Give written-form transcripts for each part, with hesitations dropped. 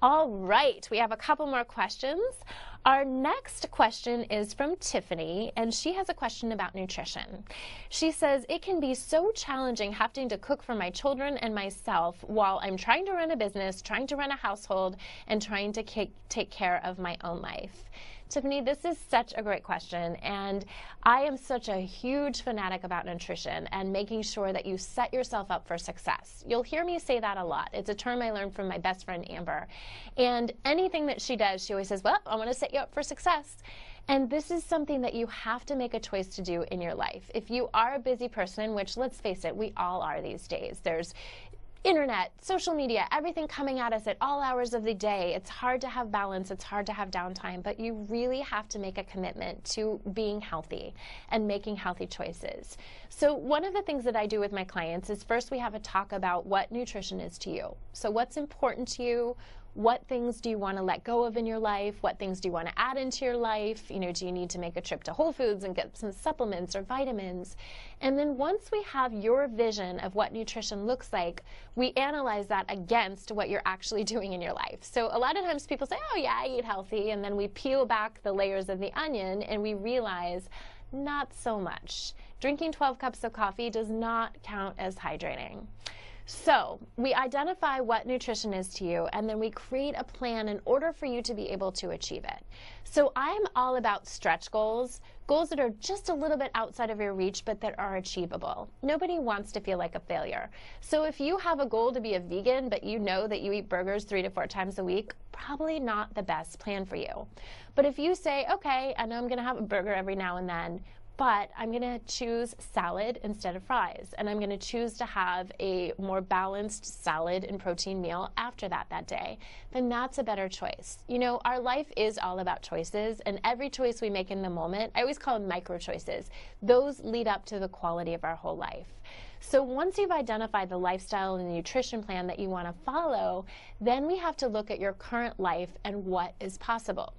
All right, we have a couple more questions. Our next question is from Tiffany, and she has a question about nutrition. She says, it can be so challenging having to cook for my children and myself while I'm trying to run a business, trying to run a household, and trying to take care of my own life. Tiffany, this is such a great question, and I am such a huge fanatic about nutrition and making sure that you set yourself up for success. You'll hear me say that a lot. It's a term I learned from my best friend, Amber. And anything that she does, she always says, well, I want to set you up for success. And this is something that you have to make a choice to do in your life. If you are a busy person, which let's face it, we all are these days, there's internet, social media, everything coming at us at all hours of the day. It's hard to have balance, it's hard to have downtime, but you really have to make a commitment to being healthy and making healthy choices. So one of the things that I do with my clients is first we have a talk about what nutrition is to you. So what's important to you? What things do you want to let go of in your life? What things do you want to add into your life? You know, do you need to make a trip to Whole Foods and get some supplements or vitamins? And then once we have your vision of what nutrition looks like, we analyze that against what you're actually doing in your life. So a lot of times people say, oh yeah, I eat healthy, and then we peel back the layers of the onion and we realize not so much. Drinking 12 cups of coffee does not count as hydrating. So we identify what nutrition is to you, and then we create a plan in order for you to be able to achieve it. So I'm all about stretch goals, goals that are just a little bit outside of your reach, but that are achievable. Nobody wants to feel like a failure. So if you have a goal to be a vegan, but you know that you eat burgers 3 to 4 times a week, probably not the best plan for you. But if you say, okay, I know I'm going to have a burger every now and then, but I'm going to choose salad instead of fries, and I'm going to choose to have a more balanced salad and protein meal after that day, then that's a better choice. You know, our life is all about choices, and every choice we make in the moment, I always call them micro choices. Those lead up to the quality of our whole life. So once you've identified the lifestyle and the nutrition plan that you want to follow, then we have to look at your current life and what is possible.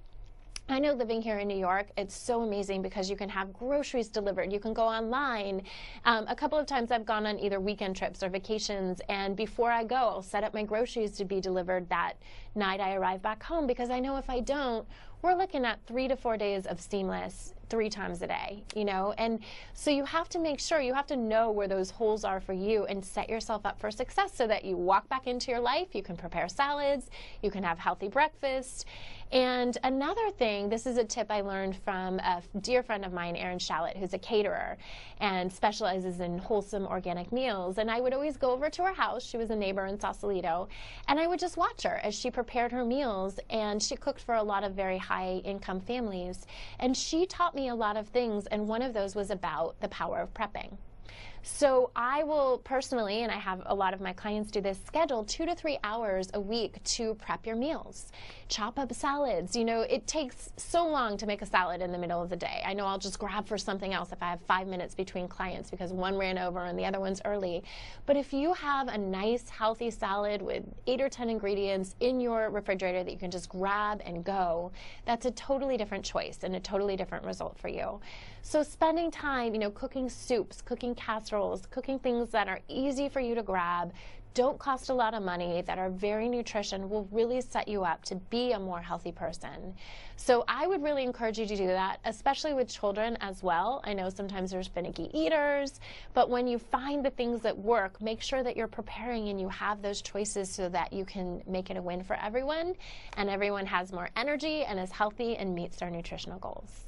I know living here in New York, it's so amazing because you can have groceries delivered. You can go online. A couple of times I've gone on either weekend trips or vacations, and before I go, I'll set up my groceries to be delivered that night I arrive back home, because I know if I don't, we're looking at 3 to 4 days of seamless 3 times a day, you know? And so you have to make sure, you have to know where those holes are for you and set yourself up for success so that you walk back into your life, you can prepare salads, you can have healthy breakfast. And another thing, this is a tip I learned from a dear friend of mine, Erin Shallett, who's a caterer and specializes in wholesome organic meals. And I would always go over to her house. She was a neighbor in Sausalito. And I would just watch her as she prepared her meals. And she cooked for a lot of very high income families. And she taught me a lot of things. And one of those was about the power of prepping. So I will personally, and I have a lot of my clients do this, schedule 2 to 3 hours a week to prep your meals. Chop up salads. You know, it takes so long to make a salad in the middle of the day. I know I'll just grab for something else if I have 5 minutes between clients because one ran over and the other one's early. But if you have a nice, healthy salad with 8 or 10 ingredients in your refrigerator that you can just grab and go, that's a totally different choice and a totally different result for you. So spending time, you know, cooking soups, cooking casseroles, cooking things that are easy for you to grab, don't cost a lot of money, that are very nutritious, will really set you up to be a more healthy person. So I would really encourage you to do that, especially with children as well. I know sometimes there's finicky eaters, but when you find the things that work, make sure that you're preparing and you have those choices so that you can make it a win for everyone, and everyone has more energy and is healthy and meets their nutritional goals.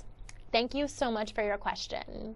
Thank you so much for your question.